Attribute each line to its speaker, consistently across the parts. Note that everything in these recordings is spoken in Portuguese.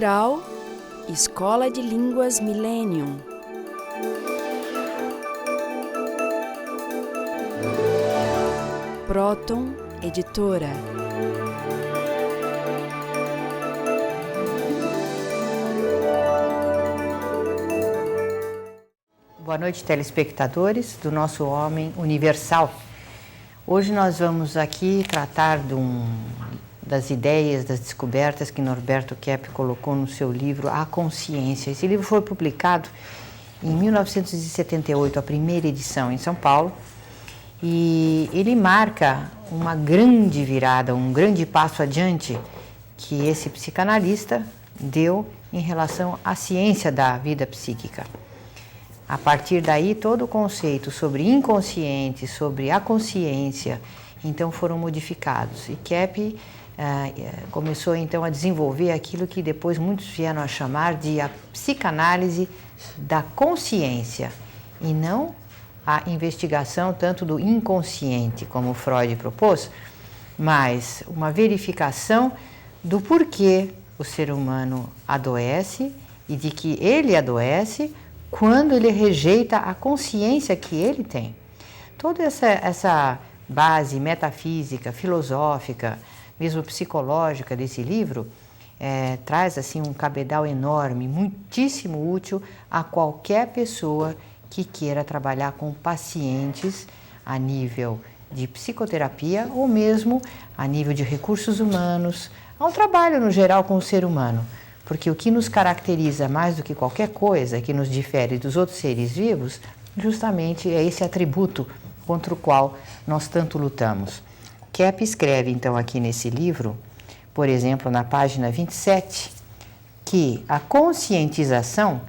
Speaker 1: Cultural Escola de Línguas Millennium. Próton Editora.
Speaker 2: Boa noite, telespectadores do nosso Homem Universal. Hoje nós vamos aqui tratar das ideias, das descobertas que Norberto Kepp colocou no seu livro A Consciência. Esse livro foi publicado em 1978, a primeira edição em São Paulo, e ele marca uma grande virada, um grande passo adiante que esse psicanalista deu em relação à ciência da vida psíquica. A partir daí, todo o conceito sobre inconsciente, sobre a consciência, então foram modificados. E Kepp começou então a desenvolver aquilo que depois muitos vieram a chamar de a psicanálise da consciência, e não a investigação tanto do inconsciente, como Freud propôs, mas uma verificação do porquê o ser humano adoece e de que ele adoece quando ele rejeita a consciência que ele tem. Toda essa base metafísica, filosófica, mesmo psicológica desse livro, traz assim um cabedal enorme, muitíssimo útil a qualquer pessoa que queira trabalhar com pacientes a nível de psicoterapia ou mesmo a nível de recursos humanos, a um trabalho no geral com o ser humano. Porque o que nos caracteriza mais do que qualquer coisa, que nos difere dos outros seres vivos, justamente é esse atributo contra o qual nós tanto lutamos. Kepp escreve então aqui nesse livro, por exemplo, na página 27, que a conscientização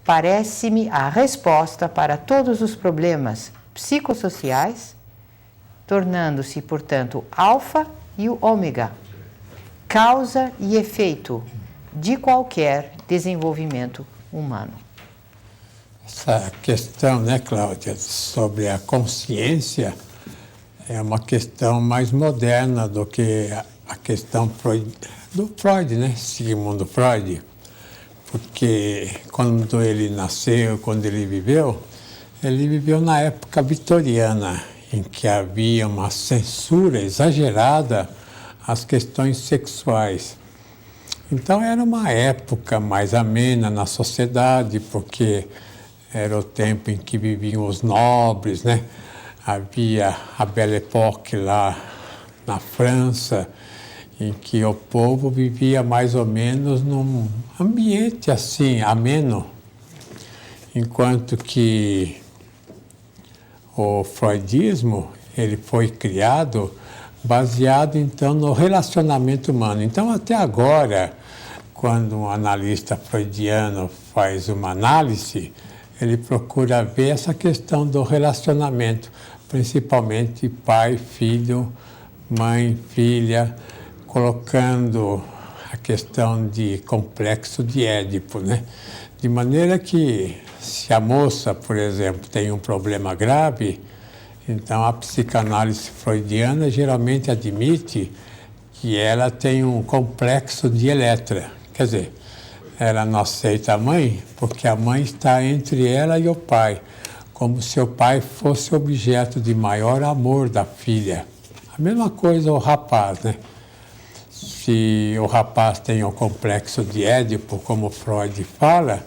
Speaker 2: parece-me a resposta para todos os problemas psicossociais, tornando-se, portanto, alfa e o ômega, causa e efeito de qualquer desenvolvimento humano.
Speaker 3: Essa questão, né, Cláudia, sobre a consciência é uma questão mais moderna do que a questão do Freud, né, Sigmund Freud, porque quando ele nasceu, quando ele viveu na época vitoriana, em que havia uma censura exagerada às questões sexuais. Então era uma época mais amena na sociedade, porque era o tempo em que viviam os nobres, né? Havia a Belle Époque lá na França, em que o povo vivia mais ou menos num ambiente assim, ameno, enquanto que o freudismo, ele foi criado baseado então no relacionamento humano. Então até agora, quando um analista freudiano faz uma análise, ele procura ver essa questão do relacionamento, principalmente pai, filho, mãe, filha, colocando a questão de complexo de Édipo, né? De maneira que, se a moça, por exemplo, tem um problema grave, então a psicanálise freudiana geralmente admite que ela tem um complexo de Elétra. Quer dizer, ela não aceita a mãe porque a mãe está entre ela e o pai, como se o pai fosse objeto de maior amor da filha. A mesma coisa o rapaz, né? Se o rapaz tem o complexo de Édipo, como Freud fala,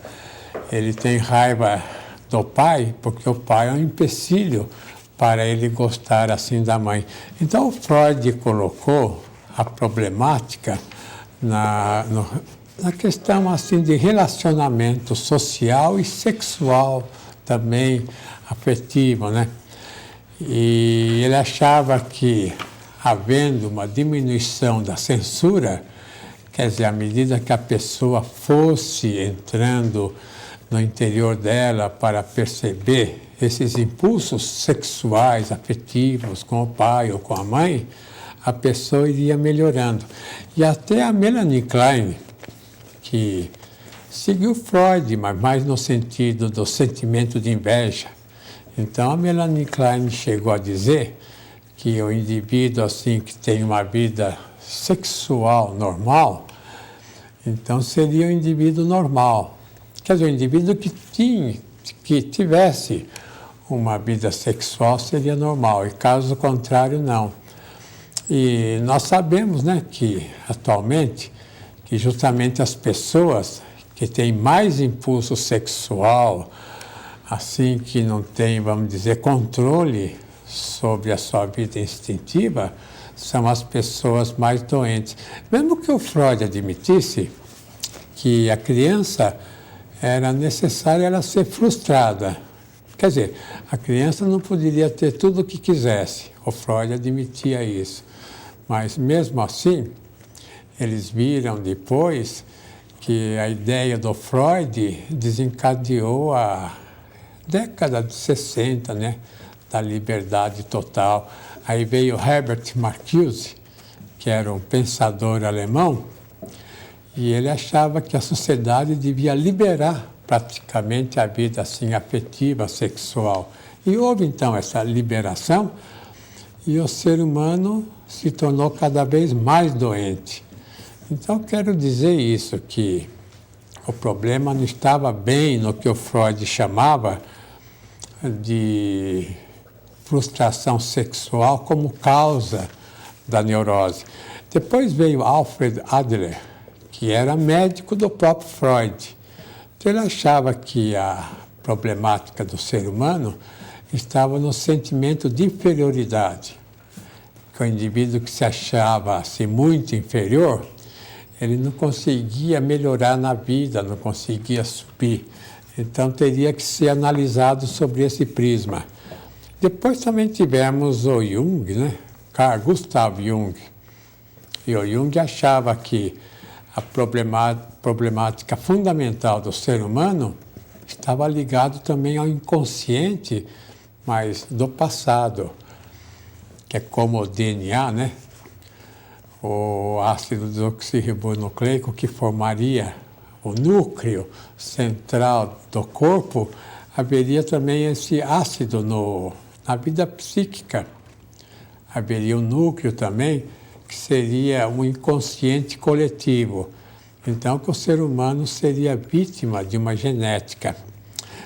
Speaker 3: ele tem raiva do pai porque o pai é um empecilho para ele gostar assim da mãe. Então o Freud colocou a problemática na questão assim de relacionamento social e sexual também afetivo, né? E ele achava que, havendo uma diminuição da censura, quer dizer, à medida que a pessoa fosse entrando no interior dela para perceber esses impulsos sexuais, afetivos com o pai ou com a mãe, a pessoa iria melhorando. E até a Melanie Klein, que seguiu Freud, mas mais no sentido do sentimento de inveja. Então a Melanie Klein chegou a dizer que o indivíduo assim que tem uma vida sexual normal, Então seria um indivíduo normal. Quer dizer, um indivíduo que tivesse uma vida sexual seria normal, e caso contrário, não. E nós sabemos, né, que atualmente, que justamente as pessoas que têm mais impulso sexual, assim que não têm, vamos dizer, controle sobre a sua vida instintiva, são as pessoas mais doentes. Mesmo que o Freud admitisse que a criança era necessário ela ser frustrada. Quer dizer, a criança não poderia ter tudo o que quisesse. O Freud admitia isso. Mas mesmo assim, eles viram depois que a ideia do Freud desencadeou a década de 60, né, da liberdade total. Aí veio Herbert Marcuse, que era um pensador alemão, e ele achava que a sociedade devia liberar praticamente a vida assim, afetiva, sexual. E houve então essa liberação e o ser humano se tornou cada vez mais doente. Então quero dizer isso, que o problema não estava bem no que o Freud chamava de frustração sexual como causa da neurose. Depois veio Alfred Adler, que era médico do próprio Freud. Então, ele achava que a problemática do ser humano estava no sentimento de inferioridade. Que o indivíduo que se achava assim, muito inferior, ele não conseguia melhorar na vida, não conseguia subir. Então teria que ser analisado sobre esse prisma. Depois também tivemos o Jung, né? Carl Gustav Jung. E o Jung achava que a problemática fundamental do ser humano estava ligado também ao inconsciente, mas do passado, que é como o DNA, né? O ácido desoxirribonucleico que formaria o núcleo central do corpo, haveria também esse ácido na vida psíquica. Haveria um núcleo também que seria um inconsciente coletivo. Então, que o ser humano seria vítima de uma genética.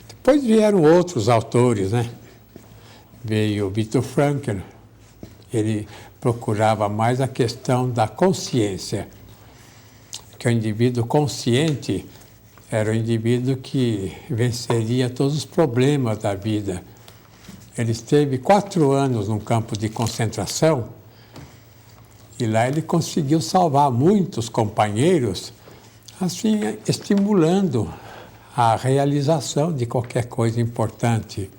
Speaker 3: Depois vieram outros autores, né? Veio Viktor Frankl. Ele procurava mais a questão da consciência. Que o indivíduo consciente era o indivíduo que venceria todos os problemas da vida. Ele esteve 4 anos num campo de concentração e lá ele conseguiu salvar muitos companheiros, assim, estimulando a realização de qualquer coisa importante.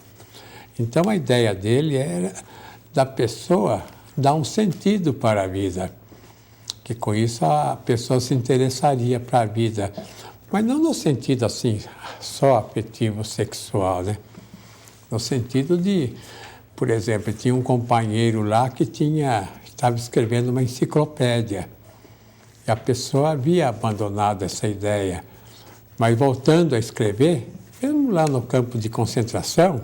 Speaker 3: Então, a ideia dele era da pessoa dar um sentido para a vida, que com isso a pessoa se interessaria para a vida, mas não no sentido assim, só afetivo, sexual, né? No sentido de, por exemplo, tinha um companheiro lá que estava escrevendo uma enciclopédia, e a pessoa havia abandonado essa ideia, mas voltando a escrever, mesmo lá no campo de concentração,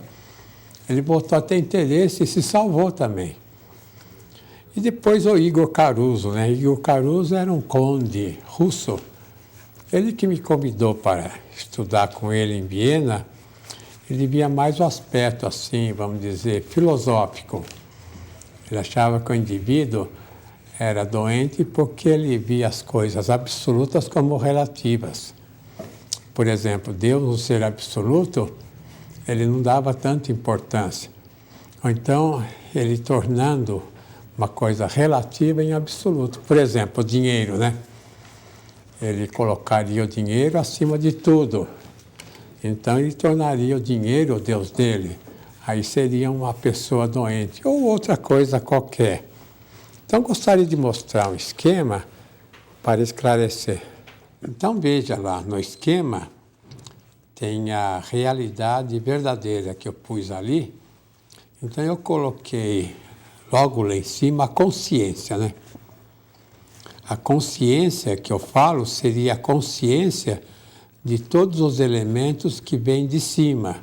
Speaker 3: ele voltou a ter interesse e se salvou também. E depois o Igor Caruso, né? Igor Caruso era um conde russo. Ele que me convidou para estudar com ele em Viena. Ele via mais o aspecto, assim, vamos dizer, filosófico. Ele achava que o indivíduo era doente porque ele via as coisas absolutas como relativas. Por exemplo, Deus, o ser absoluto, ele não dava tanta importância. Ou então, ele tornando uma coisa relativa em absoluto. Por exemplo, o dinheiro, né? Ele colocaria o dinheiro acima de tudo. Então, ele tornaria o dinheiro o Deus dele. Aí seria uma pessoa doente, ou outra coisa qualquer. Então, gostaria de mostrar um esquema para esclarecer. Então, veja lá, no esquema tem a realidade verdadeira que eu pus ali. Então, eu coloquei logo lá em cima a consciência, né? A consciência que eu falo seria a consciência de todos os elementos que vêm de cima.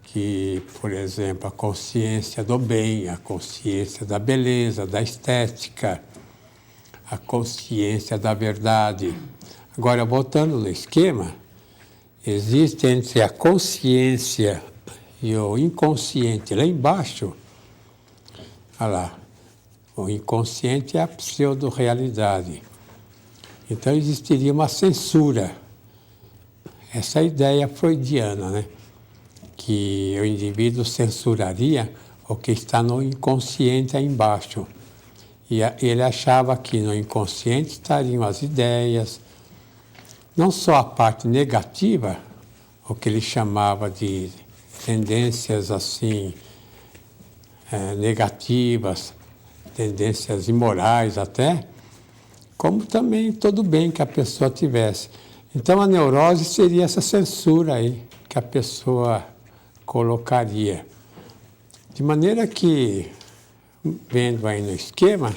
Speaker 3: Que, por exemplo, a consciência do bem, a consciência da beleza, da estética, a consciência da verdade, Agora, voltando no esquema, existe entre a consciência e o inconsciente lá embaixo, olha lá, o inconsciente é a pseudo-realidade. Então existiria uma censura. Essa é a ideia freudiana, né? Que o indivíduo censuraria o que está no inconsciente aí embaixo. E ele achava que no inconsciente estariam as ideias, não só a parte negativa, o que ele chamava de tendências assim, negativas, tendências imorais até, como também todo bem que a pessoa tivesse. Então a neurose seria essa censura aí que a pessoa colocaria. De maneira que, vendo aí no esquema,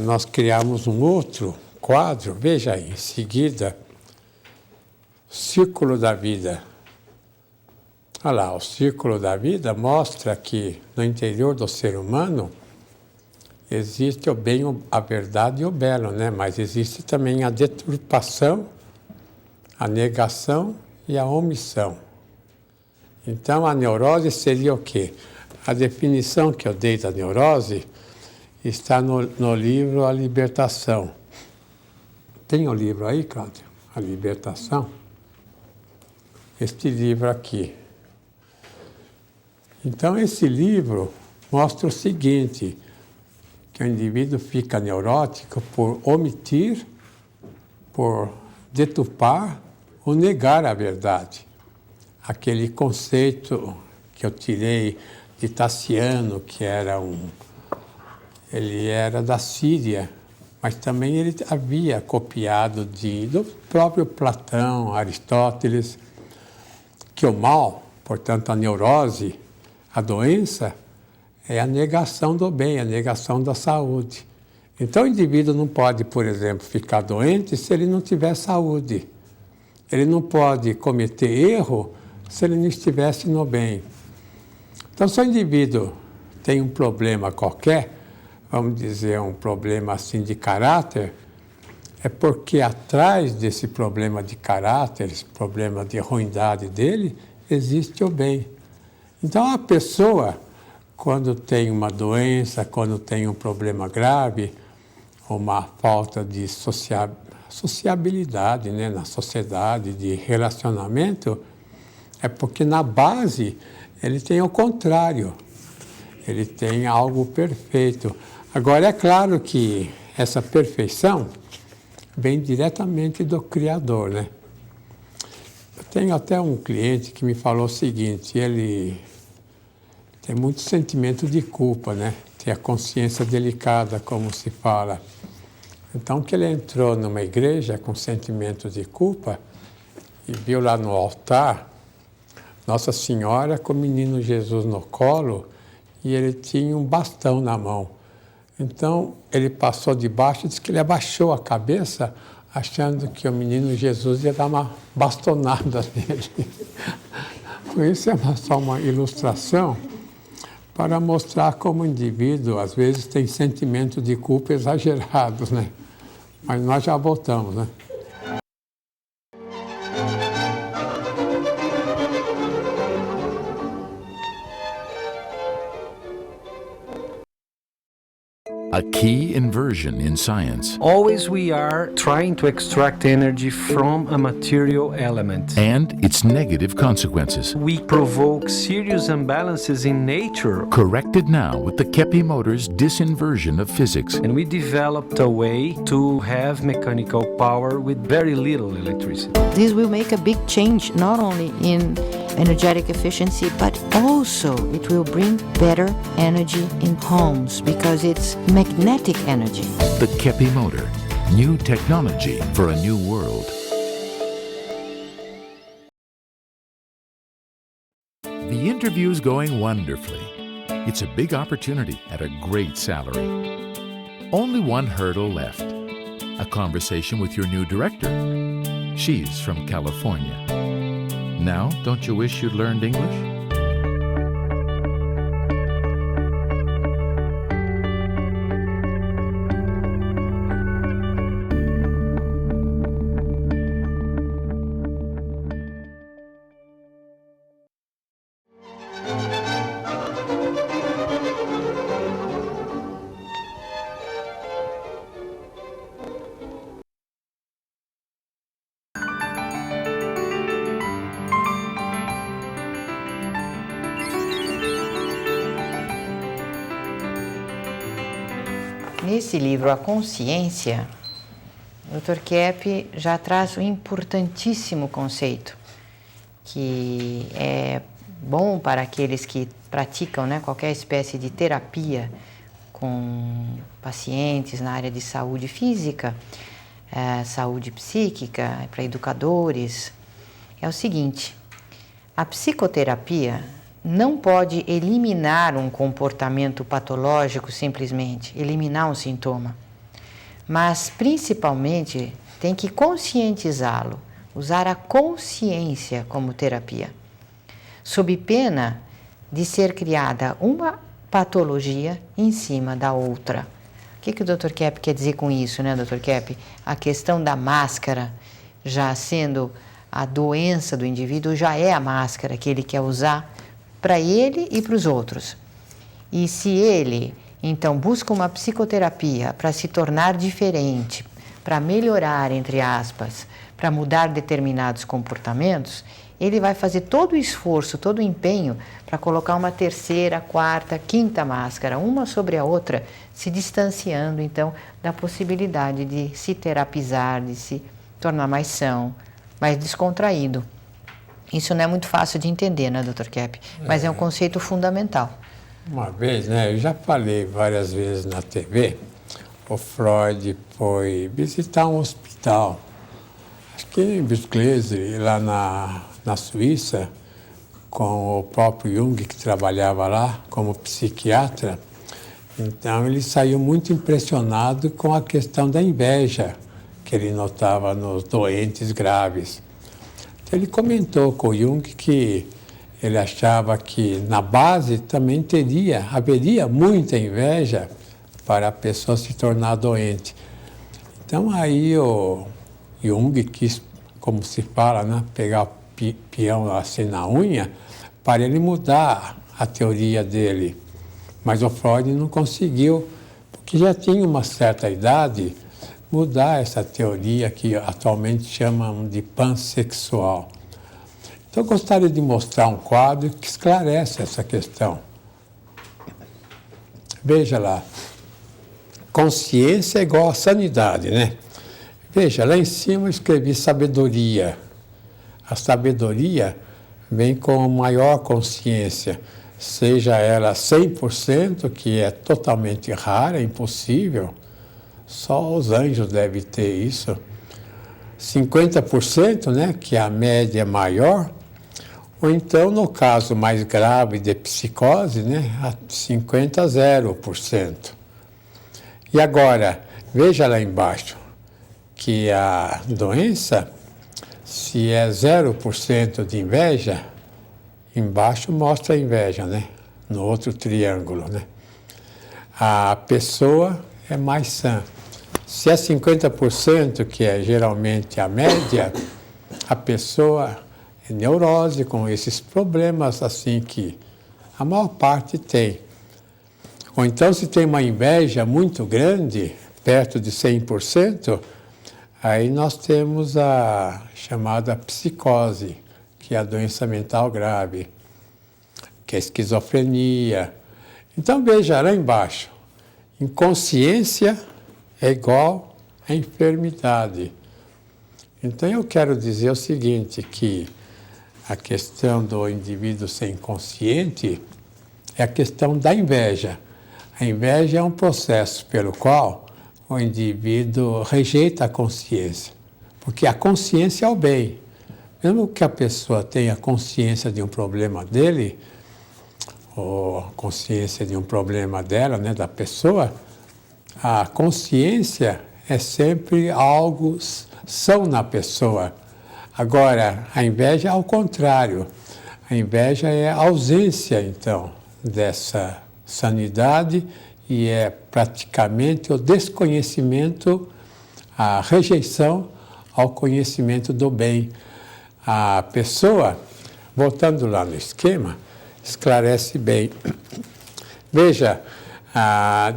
Speaker 3: nós criamos um outro quadro, veja aí, em seguida, Círculo da Vida. Olha lá, o Círculo da Vida mostra que no interior do ser humano existe o bem, a verdade e o belo, né? Mas existe também a deturpação, a negação e a omissão. Então, a neurose seria o quê? A definição que eu dei da neurose está no livro A Libertação. Tem o livro aí, Cláudio? A Libertação? Este livro aqui. Então, esse livro mostra o seguinte, que o indivíduo fica neurótico por omitir, por deturpar ou negar a verdade. Aquele conceito que eu tirei de Tassiano, que ele era da Síria, mas também ele havia copiado do próprio Platão, Aristóteles, que o mal, portanto a neurose, a doença, é a negação do bem, a negação da saúde. Então o indivíduo não pode, por exemplo, ficar doente se ele não tiver saúde. Ele não pode cometer erro se ele não estivesse no bem. Então, se o indivíduo tem um problema qualquer, vamos dizer, um problema assim de caráter, é porque atrás desse problema de caráter, esse problema de ruindade dele, existe o bem. Então, a pessoa, quando tem uma doença, quando tem um problema grave, uma falta de sociabilidade, né, na sociedade, de relacionamento, é porque na base ele tem o contrário, ele tem algo perfeito. Agora, é claro que essa perfeição vem diretamente do Criador, né? Eu tenho até um cliente que me falou o seguinte, ele tem muito sentimento de culpa, né? Tem a consciência delicada, como se fala. Então, que ele entrou numa igreja com sentimento de culpa e viu lá no altar Nossa Senhora com o menino Jesus no colo e ele tinha um bastão na mão. Então, ele passou debaixo e disse que ele abaixou a cabeça achando que o menino Jesus ia dar uma bastonada nele. Isso é só uma ilustração para mostrar como o indivíduo, às vezes, tem sentimentos de culpa exagerados, né? Mas nós já voltamos, né?
Speaker 4: A key inversion in science.
Speaker 5: Always we are trying to extract energy from a material element.
Speaker 4: And its negative consequences.
Speaker 5: We provoke serious imbalances in nature.
Speaker 4: Corrected now with the Kepi Motors disinversion of physics.
Speaker 5: And we developed a way to have mechanical power with very little electricity.
Speaker 2: This will make a big change not only in energetic efficiency, but also it will bring better energy in homes because it's magnetic energy.
Speaker 4: The Kepi Motor, new technology for a new world. The interview's going wonderfully. It's a big opportunity at a great salary. Only one hurdle left. A conversation with your new director. She's from California. Now, don't you wish you'd learned English?
Speaker 2: Nesse livro, A Consciência, o Dr. Kepp já traz um importantíssimo conceito, que é bom para aqueles que praticam, né, qualquer espécie de terapia com pacientes na área de saúde física, saúde psíquica, para educadores. É o seguinte: a psicoterapia não pode eliminar um comportamento patológico simplesmente, eliminar um sintoma, mas principalmente tem que conscientizá-lo, usar a consciência como terapia, sob pena de ser criada uma patologia em cima da outra. O que o Dr. Kepp quer dizer com isso, né, Dr. Kepp? A questão da máscara, já sendo a doença do indivíduo, já é a máscara que ele quer usar para ele e para os outros. E se ele, então, busca uma psicoterapia para se tornar diferente, para melhorar, entre aspas, para mudar determinados comportamentos, ele vai fazer todo o esforço, todo o empenho para colocar uma terceira, quarta, quinta máscara, uma sobre a outra, se distanciando, então, da possibilidade de se terapizar, de se tornar mais são, mais descontraído. Isso não é muito fácil de entender, né, Dr. Kepp? Mas é um conceito fundamental.
Speaker 3: Uma vez, né, eu já falei várias vezes na TV, o Freud foi visitar um hospital, acho que em Bisclese, lá na Suíça, com o próprio Jung, que trabalhava lá como psiquiatra. Então, ele saiu muito impressionado com a questão da inveja que ele notava nos doentes graves. Então, ele comentou com o Jung que ele achava que na base também haveria muita inveja para a pessoa se tornar doente. Então, aí o Jung quis, como se fala, né, pegar o peão assim na unha, para ele mudar a teoria dele. Mas o Freud não conseguiu, porque já tinha uma certa idade, mudar essa teoria que atualmente chamam de pansexual. Então eu gostaria de mostrar um quadro que esclarece essa questão. Veja lá, consciência é igual a sanidade, né? Veja, lá em cima eu escrevi sabedoria. A sabedoria vem com maior consciência, seja ela 100%, que é totalmente rara, impossível, só os anjos devem ter isso, 50%, né, que a média é maior, ou então, no caso mais grave de psicose, né, 50% a 0%. E agora, veja lá embaixo, que a doença, se é 0% de inveja, embaixo mostra a inveja, né? No outro triângulo, né? A pessoa é mais sã. Se é 50%, que é geralmente a média, a pessoa é neurose, com esses problemas assim que a maior parte tem. Ou então, se tem uma inveja muito grande, perto de 100%, aí nós temos a chamada psicose, que é a doença mental grave, que é a esquizofrenia. Então veja lá embaixo, inconsciência é igual a enfermidade. Então eu quero dizer o seguinte, que a questão do indivíduo ser inconsciente é a questão da inveja. A inveja é um processo pelo qual o indivíduo rejeita a consciência, porque a consciência é o bem. Mesmo que a pessoa tenha consciência de um problema dele, ou consciência de um problema dela, né, da pessoa, a consciência é sempre algo são na pessoa. Agora, a inveja é ao contrário. A inveja é a ausência, então, dessa sanidade, e é praticamente o desconhecimento, a rejeição ao conhecimento do bem. A pessoa, voltando lá no esquema, esclarece bem. Veja,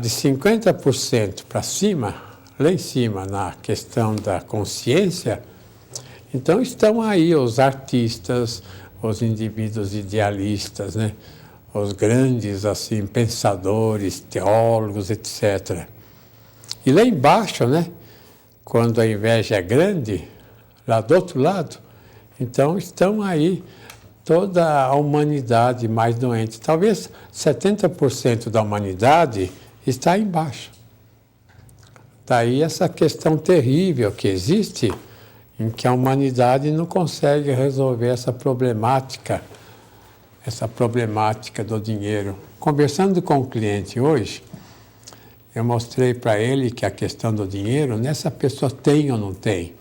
Speaker 3: de 50% para cima, lá em cima, na questão da consciência, então estão aí os artistas, os indivíduos idealistas, né? Os grandes assim pensadores, teólogos, etc. E lá embaixo, né, quando a inveja é grande, lá do outro lado, então estão aí toda a humanidade mais doente. Talvez 70% da humanidade está embaixo. Daí essa questão terrível que existe, em que a humanidade não consegue resolver essa problemática do dinheiro. Conversando com o cliente hoje, eu mostrei para ele que a questão do dinheiro, não é se a pessoa tem ou não tem.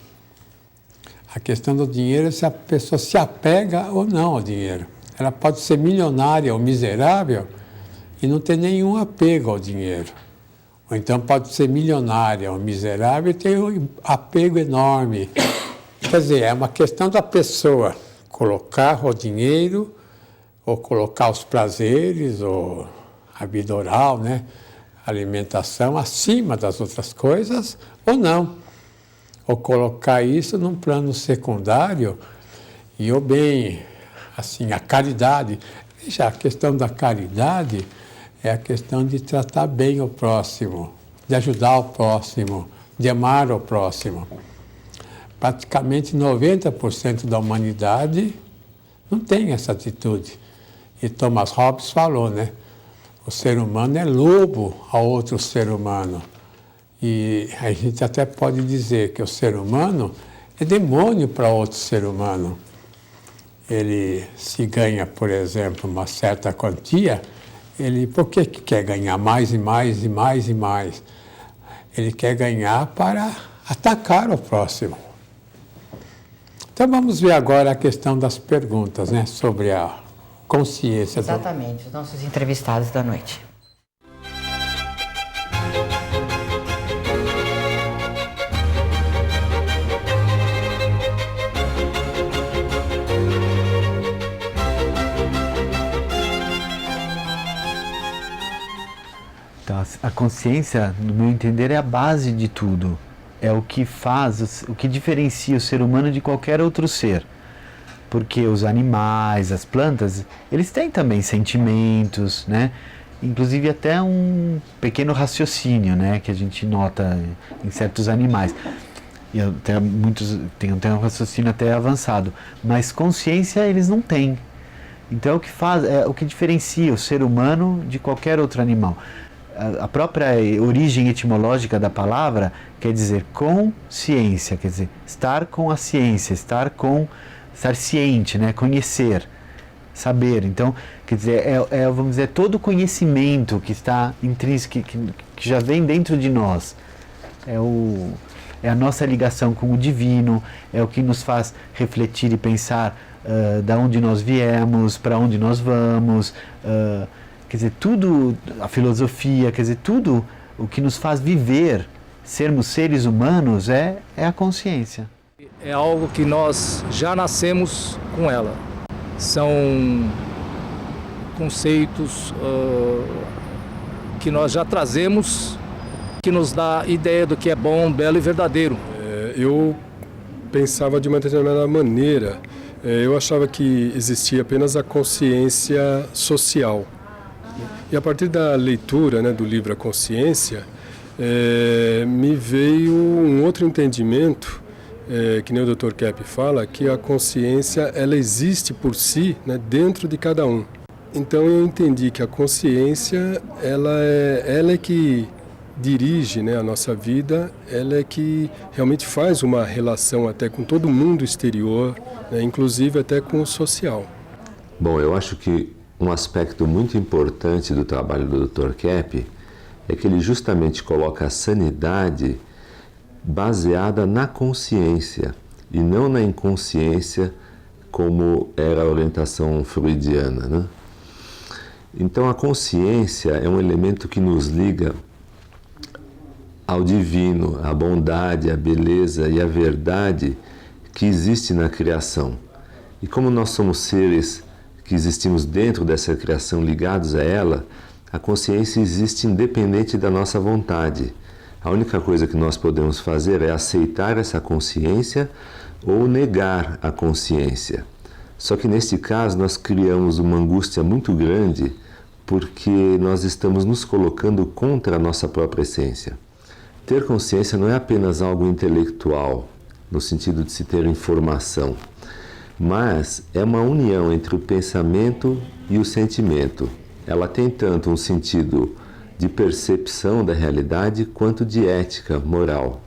Speaker 3: A questão do dinheiro é se a pessoa se apega ou não ao dinheiro. Ela pode ser milionária ou miserável e não ter nenhum apego ao dinheiro. Ou então pode ser milionária ou miserável e ter um apego enorme. Quer dizer, é uma questão da pessoa colocar o dinheiro, ou colocar os prazeres, ou a vida oral, né? A alimentação acima das outras coisas, ou não. Ou colocar isso num plano secundário e o bem, assim, a caridade. Veja, a questão da caridade é a questão de tratar bem o próximo, de ajudar o próximo, de amar o próximo. Praticamente 90% da humanidade não tem essa atitude. E Thomas Hobbes falou, né? O ser humano é lobo a outro ser humano. E a gente até pode dizer que o ser humano é demônio para outro ser humano. Ele se ganha, por exemplo, uma certa quantia, ele por que quer ganhar mais e mais e mais e mais? Ele quer ganhar para atacar o próximo. Então vamos ver agora a questão das perguntas, né, sobre a consciência.
Speaker 2: Exatamente, os nossos entrevistados da noite.
Speaker 6: Então, a consciência, no meu entender, é a base de tudo. É o que faz, o que diferencia o ser humano de qualquer outro ser. Porque os animais, as plantas, eles têm também sentimentos, né? Inclusive até um pequeno raciocínio, né? Que a gente nota em certos animais. E até muitos têm um raciocínio até avançado. Mas consciência eles não têm. Então, é o que diferencia o ser humano de qualquer outro animal. A própria origem etimológica da palavra quer dizer consciência, quer dizer estar com a ciência, estar ciente, né? Conhecer, saber. Então, quer dizer, vamos dizer, todo o conhecimento que está intrínseco, que já vem dentro de nós. É a nossa ligação com o divino, é o que nos faz refletir e pensar da onde nós viemos, para onde nós vamos, quer dizer, tudo, a filosofia, quer dizer, tudo o que nos faz viver, sermos seres humanos, é a consciência.
Speaker 7: É algo que nós já nascemos com ela. São conceitos que nós já trazemos, que nos dá ideia do que é bom, belo e verdadeiro.
Speaker 8: Eu pensava de uma determinada maneira. Eu achava que existia apenas a consciência social. E a partir da leitura, né, do livro A Consciência, me veio um outro entendimento, que nem o Dr. Kepp fala, que a consciência ela existe por si, né, dentro de cada um. Então eu entendi que a consciência ela é que dirige, né, a nossa vida, ela é que realmente faz uma relação até com todo o mundo exterior, né, inclusive até com o social.
Speaker 9: Bom, eu acho que um aspecto muito importante do trabalho do Dr. Kepp é que ele justamente coloca a sanidade baseada na consciência e não na inconsciência, como era a orientação freudiana, né? Então a consciência é um elemento que nos liga ao divino, à bondade, à beleza e à verdade que existe na criação. E como nós somos seres que existimos dentro dessa criação, ligados a ela, a consciência existe independente da nossa vontade. A única coisa que nós podemos fazer é aceitar essa consciência ou negar a consciência. Só que neste caso nós criamos uma angústia muito grande porque nós estamos nos colocando contra a nossa própria essência. ter consciência não é apenas algo intelectual, no sentido de se ter informação, mas é uma união entre o pensamento e o sentimento. Ela tem tanto um sentido de percepção da realidade quanto de ética, moral.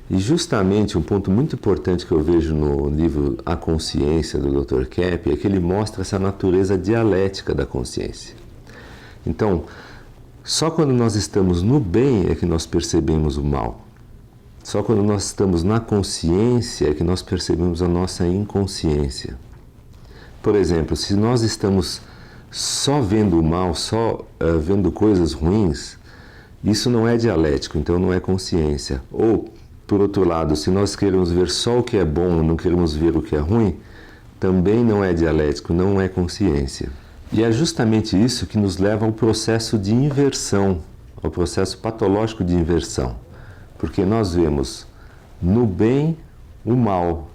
Speaker 9: E justamente um ponto muito importante que eu vejo no livro A Consciência, do Dr. Keppe, é que ele mostra essa natureza dialética da consciência. Então, só quando nós estamos no bem é que nós percebemos o mal. Só quando nós estamos na consciência é que nós percebemos a nossa inconsciência. Por exemplo, se nós estamos só vendo o mal, só vendo coisas ruins, isso não é dialético, então não é consciência. Ou, por outro lado, se nós queremos ver só o que é bom e não queremos ver o que é ruim, também não é dialético, não é consciência. E é justamente isso que nos leva ao processo de inversão, ao processo patológico de inversão. Porque nós vemos no bem o mal,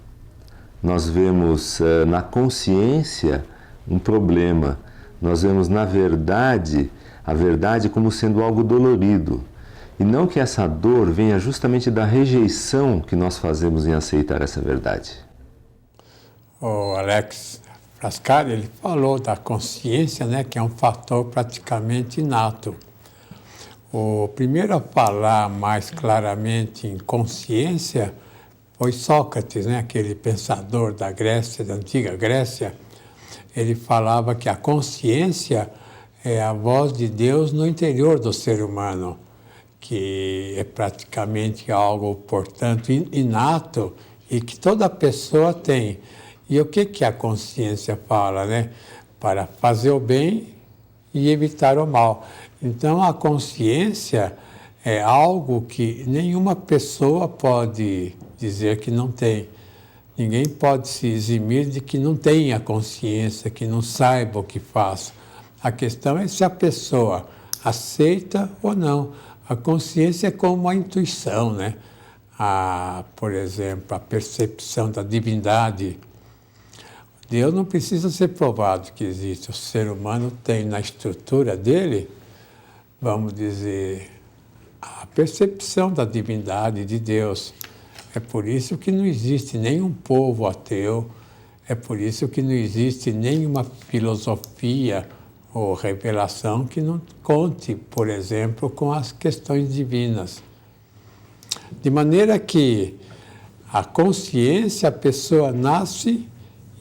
Speaker 9: nós vemos na consciência um problema, nós vemos na verdade, a verdade como sendo algo dolorido. E não que essa dor venha justamente da rejeição que nós fazemos em aceitar essa verdade.
Speaker 3: O Alex Frascati, ele falou da consciência, né, que é um fator praticamente inato. O primeiro a falar mais claramente em consciência foi Sócrates, né, aquele pensador da Grécia, da antiga Grécia. Ele falava que a consciência é a voz de Deus no interior do ser humano, que é praticamente algo, portanto, inato e que toda pessoa tem. E o que a consciência fala, né? Para fazer o bem e evitar o mal. Então, a consciência é algo que nenhuma pessoa pode dizer que não tem. Ninguém pode se eximir de que não tenha consciência, que não saiba o que faz. A questão é se a pessoa aceita ou não. A consciência é como a intuição, né? Por exemplo, a percepção da divindade. Deus não precisa ser provado que existe. O ser humano tem na estrutura dele, vamos dizer, a percepção da divindade de Deus. É por isso que não existe nenhum povo ateu, é por isso que não existe nenhuma filosofia ou revelação que não conte, por exemplo, com as questões divinas. De maneira que a consciência, a pessoa nasce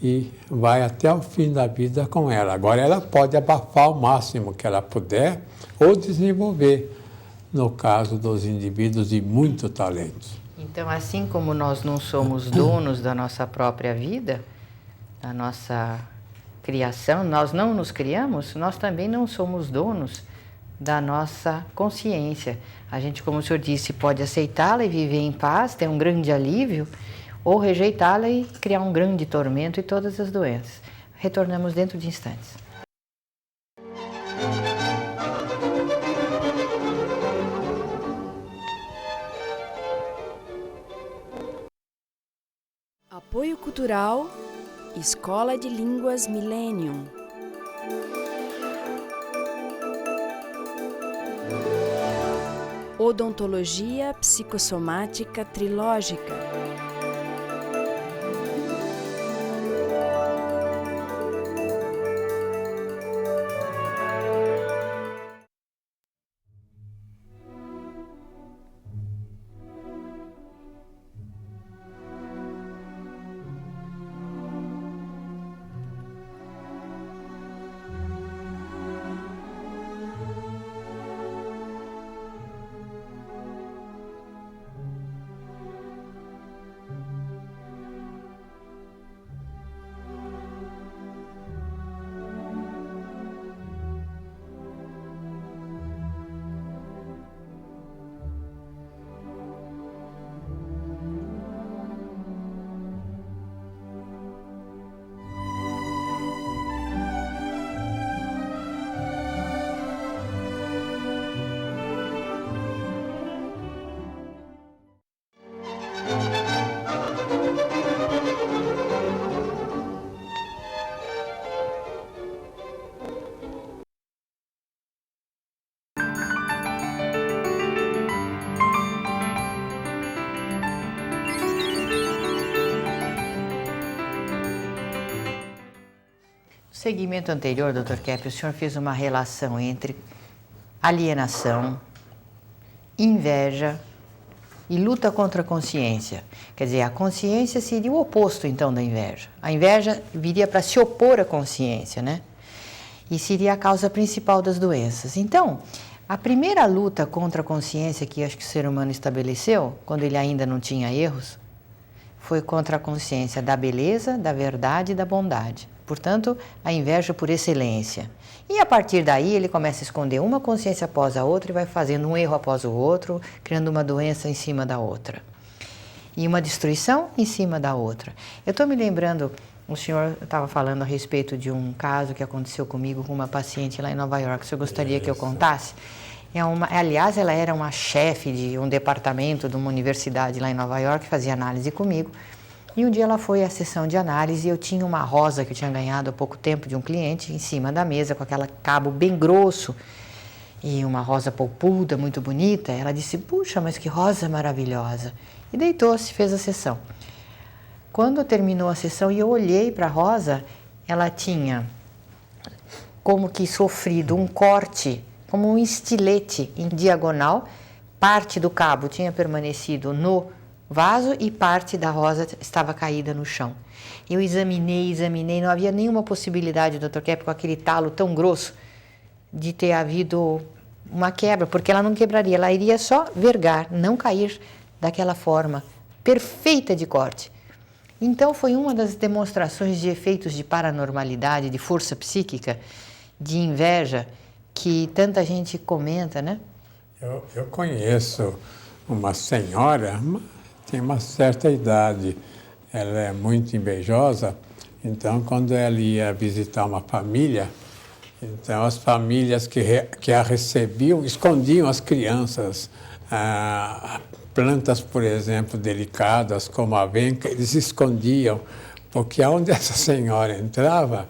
Speaker 3: e vai até o fim da vida com ela. Agora ela pode abafar o máximo que ela puder ou desenvolver, no caso dos indivíduos de muito talento.
Speaker 2: Então, assim como nós não somos donos da nossa própria vida, da nossa criação, nós não nos criamos, nós também não somos donos da nossa consciência. A gente, como o senhor disse, pode aceitá-la e viver em paz, ter um grande alívio, ou rejeitá-la e criar um grande tormento e todas as doenças. Retornamos dentro de instantes.
Speaker 1: Apoio Cultural, Escola de Línguas Millennium. Odontologia Psicossomática Trilógica.
Speaker 2: segmento anterior, Dr. Kepp, o senhor fez uma relação entre alienação, inveja e luta contra a consciência. Quer dizer, a consciência seria o oposto, então, da inveja. A inveja viria para se opor à consciência, né? E seria a causa principal das doenças. Então, a primeira luta contra a consciência que acho que o ser humano estabeleceu, quando ele ainda não tinha erros, foi contra a consciência da beleza, da verdade e da bondade. Portanto, a inveja por excelência. E a partir daí ele começa a esconder uma consciência após a outra e vai fazendo um erro após o outro, criando uma doença em cima da outra. E uma destruição em cima da outra. Eu estou me lembrando, o senhor estava falando a respeito de um caso que aconteceu comigo com uma paciente lá em Nova York. O senhor gostaria que eu contasse? Aliás, ela era uma chefe de um departamento de uma universidade lá em Nova York, fazia análise comigo. E um dia ela foi à sessão de análise e eu tinha uma rosa que eu tinha ganhado há pouco tempo de um cliente em cima da mesa, com aquele cabo bem grosso e uma rosa polpuda, muito bonita. Ela disse, puxa, mas que rosa maravilhosa. E deitou-se, fez a sessão. Quando terminou a sessão e eu olhei para a rosa, ela tinha como que sofrido um corte, como um estilete em diagonal. Parte do cabo tinha permanecido no vaso e parte da rosa estava caída no chão. Eu examinei, não havia nenhuma possibilidade, Dr. Kepp, com aquele talo tão grosso, de ter havido uma quebra, porque ela não quebraria, ela iria só vergar, não cair daquela forma perfeita de corte. Então foi uma das demonstrações de efeitos de paranormalidade, de força psíquica, de inveja, que tanta gente comenta, né?
Speaker 3: Eu conheço uma senhora, tem uma certa idade, ela é muito invejosa, então quando ela ia visitar uma família, então as famílias que a recebiam escondiam as crianças, plantas, por exemplo, delicadas como a venca, eles escondiam, porque onde essa senhora entrava,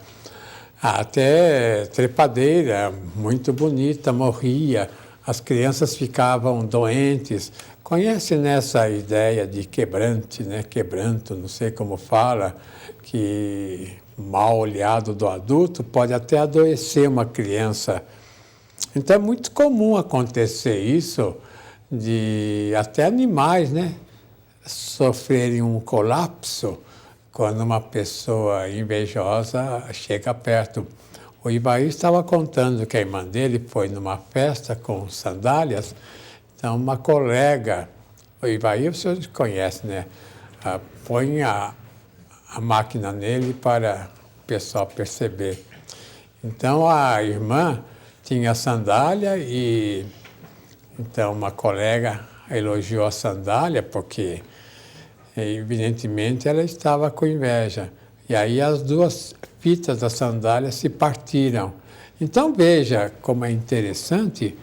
Speaker 3: até trepadeira, muito bonita, morria, as crianças ficavam doentes. Conhece nessa ideia de quebrante, né? Quebranto, não sei como fala, que mal olhado do adulto pode até adoecer uma criança. Então é muito comum acontecer isso, de até animais, né? Sofrerem um colapso quando uma pessoa invejosa chega perto. O Ivaí estava contando que a irmã dele foi numa festa com sandálias. Então, uma colega, o Ivaí, o senhor conhece, né? Põe a máquina nele para o pessoal perceber. Então, a irmã tinha sandália e, então, uma colega elogiou a sandália porque, evidentemente, ela estava com inveja. E aí as duas fitas da sandália se partiram. Então, veja como é interessante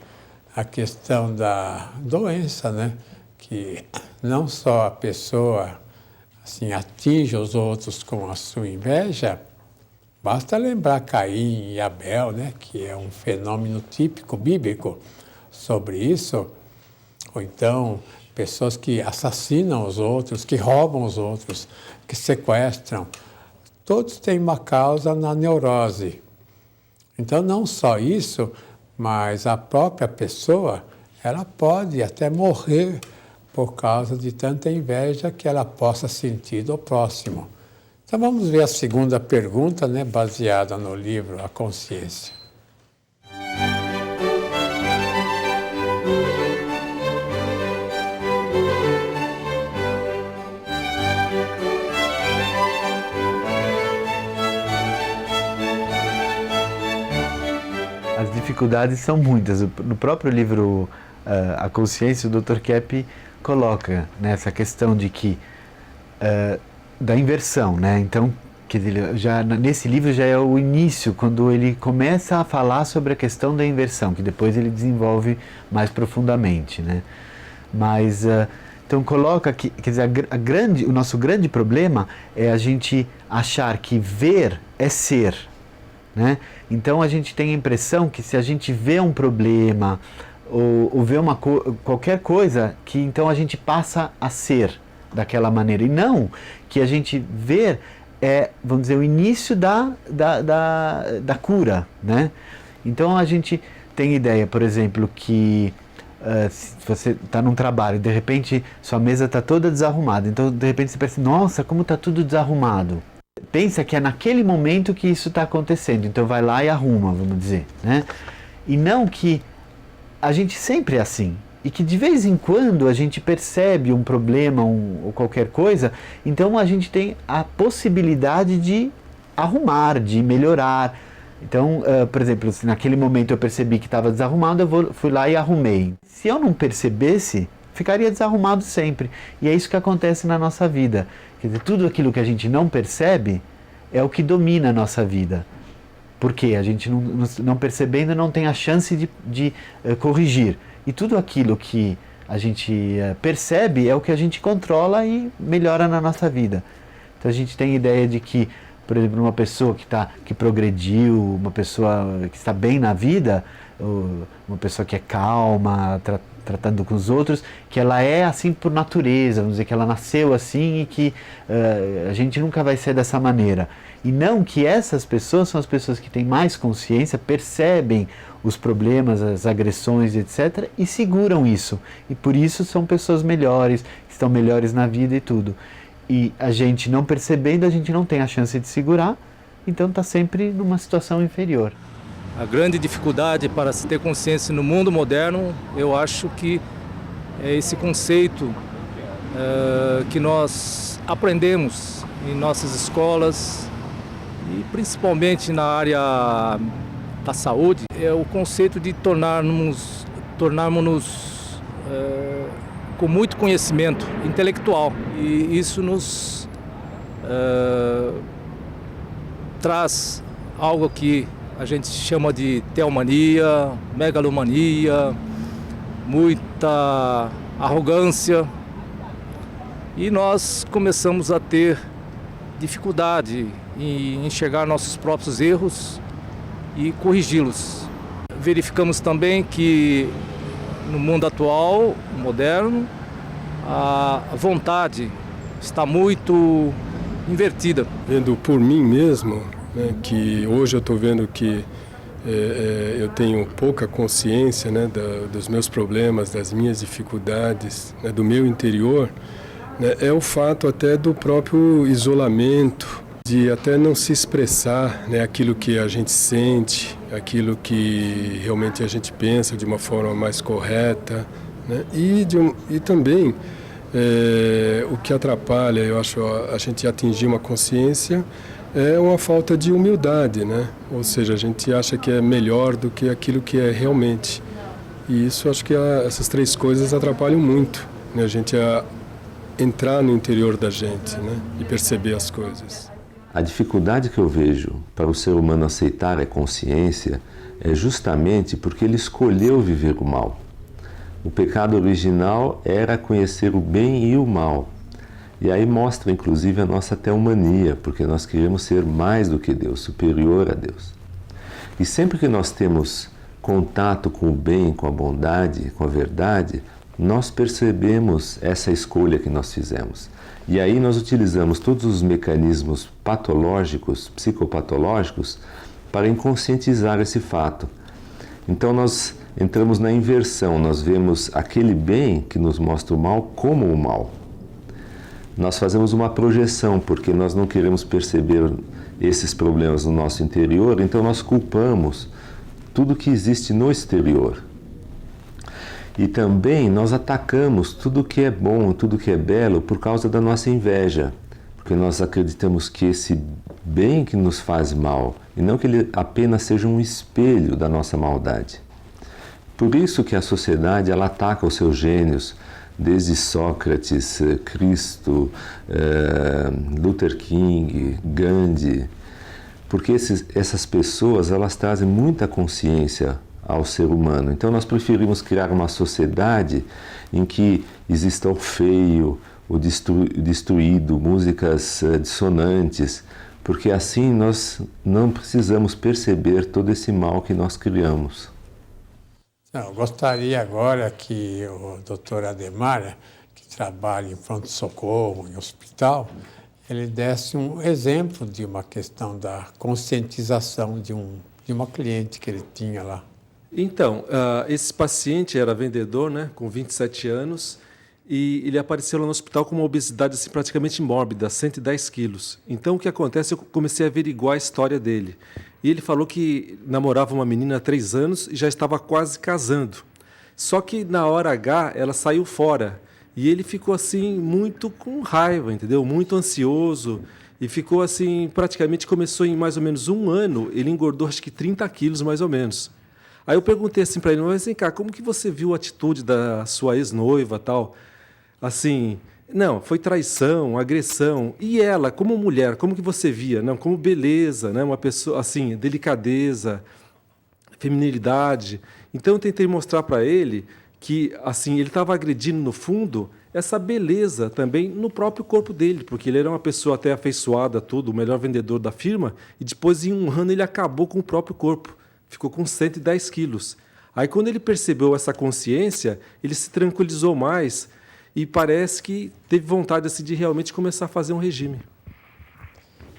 Speaker 3: a questão da doença, né? Que não só a pessoa assim, atinge os outros com a sua inveja, basta lembrar Caim e Abel, né? Que é um fenômeno típico bíblico sobre isso, ou então pessoas que assassinam os outros, que roubam os outros, que sequestram. Todos têm uma causa na neurose. Então, não só isso, mas a própria pessoa, ela pode até morrer por causa de tanta inveja que ela possa sentir do próximo. Então, vamos ver a segunda pergunta, né, baseada no livro A Consciência.
Speaker 6: As dificuldades são muitas. No próprio livro A Consciência, o Dr. Kepp coloca nessa questão de que da inversão, né? Então, já nesse livro já é o início, quando ele começa a falar sobre a questão da inversão, que depois ele desenvolve mais profundamente, né? Mas então coloca que, quer dizer, o nosso grande problema é a gente achar que ver é ser, né? Então a gente tem a impressão que se a gente vê um problema ou vê qualquer coisa, que então a gente passa a ser daquela maneira. E não, que a gente ver é, vamos dizer, o início da cura, né? Então a gente tem ideia, por exemplo, que se você está num trabalho e de repente sua mesa está toda desarrumada, então de repente você pensa, nossa, como está tudo desarrumado. Pensa que é naquele momento que isso está acontecendo, então vai lá e arruma, vamos dizer, né? E não que a gente sempre é assim, e que de vez em quando a gente percebe um problema ou qualquer coisa, então a gente tem a possibilidade de arrumar, de melhorar. Então, por exemplo, se naquele momento eu percebi que estava desarrumado, fui lá e arrumei. Se eu não percebesse, ficaria desarrumado sempre. E é isso que acontece na nossa vida. Quer dizer, tudo aquilo que a gente não percebe é o que domina a nossa vida. Porque a gente não percebendo não tem a chance de corrigir. E tudo aquilo que a gente percebe é o que a gente controla e melhora na nossa vida. Então a gente tem ideia de que, por exemplo, uma pessoa que progrediu, uma pessoa que está bem na vida, uma pessoa que é calma, tratando com os outros, que ela é assim por natureza, vamos dizer que ela nasceu assim e que a gente nunca vai ser dessa maneira. E não que essas pessoas são as pessoas que têm mais consciência, percebem os problemas, as agressões, etc., e seguram isso. E por isso são pessoas melhores, estão melhores na vida e tudo. E a gente não percebendo, a gente não tem a chance de segurar, então está sempre numa situação inferior.
Speaker 7: A grande dificuldade para se ter consciência no mundo moderno, eu acho que é esse conceito que nós aprendemos em nossas escolas e principalmente na área da saúde, é o conceito de tornarmos com muito conhecimento intelectual. E isso nos traz algo que a gente chama de teomania, megalomania, muita arrogância. E nós começamos a ter dificuldade em enxergar nossos próprios erros e corrigi-los. Verificamos também que no mundo atual, moderno, a vontade está muito invertida.
Speaker 8: Vendo por mim mesmo, né, que hoje eu estou vendo que eu tenho pouca consciência, né, dos meus problemas, das minhas dificuldades, né, do meu interior, né, é o fato até do próprio isolamento, de até não se expressar, né, aquilo que a gente sente, aquilo que realmente a gente pensa de uma forma mais correta, né, e também o que atrapalha, eu acho, a gente atingir uma consciência é uma falta de humildade, né? Ou seja, a gente acha que é melhor do que aquilo que é realmente. E isso, acho que essas três coisas atrapalham muito, né? A gente entrar no interior da gente, né? E perceber as coisas.
Speaker 9: A dificuldade que eu vejo para o ser humano aceitar a consciência é justamente porque ele escolheu viver o mal. O pecado original era conhecer o bem e o mal. E aí mostra, inclusive, a nossa teomania, porque nós queremos ser mais do que Deus, superior a Deus. E sempre que nós temos contato com o bem, com a bondade, com a verdade, nós percebemos essa escolha que nós fizemos. E aí nós utilizamos todos os mecanismos patológicos, psicopatológicos, para inconscientizar esse fato. Então nós entramos na inversão, nós vemos aquele bem que nos mostra o mal como o mal. Nós fazemos uma projeção, porque nós não queremos perceber esses problemas no nosso interior, então nós culpamos tudo que existe no exterior. E também nós atacamos tudo que é bom, tudo que é belo, por causa da nossa inveja, porque nós acreditamos que esse bem que nos faz mal, e não que ele apenas seja um espelho da nossa maldade. Por isso que a sociedade ela ataca os seus gênios, desde Sócrates, Cristo, Luther King, Gandhi, porque essas pessoas elas trazem muita consciência ao ser humano. Então nós preferimos criar uma sociedade em que exista o feio, o destruído, músicas dissonantes, porque assim nós não precisamos perceber todo esse mal que nós criamos.
Speaker 3: Eu gostaria agora que o doutor Ademar, que trabalha em pronto-socorro, em hospital, ele desse um exemplo de uma questão da conscientização de uma cliente que ele tinha lá.
Speaker 10: Então, esse paciente era vendedor, né, com 27 anos, e ele apareceu lá no hospital com uma obesidade assim, praticamente mórbida, 110 quilos. Então, o que acontece? Eu comecei a averiguar a história dele. E ele falou que namorava uma menina há 3 anos e já estava quase casando. Só que, na hora H, ela saiu fora. E ele ficou assim, muito com raiva, entendeu? Muito ansioso. E ficou assim, praticamente começou em mais ou menos 1 ano, ele engordou acho que 30 quilos, mais ou menos. Aí eu perguntei assim para ele, mas vem cá, como que você viu a atitude da sua ex-noiva tal? Assim, não, foi traição, agressão. E ela, como mulher, como que você via? Não, como beleza, né? Uma pessoa, assim, delicadeza, feminilidade. Então eu tentei mostrar para ele que assim ele estava agredindo, no fundo, essa beleza também no próprio corpo dele, porque ele era uma pessoa até afeiçoada, tudo, o melhor vendedor da firma, e depois, em 1 ano, ele acabou com o próprio corpo. Ficou com 110 quilos. Aí, quando ele percebeu essa consciência, ele se tranquilizou mais e parece que teve vontade assim, de realmente começar a fazer um regime.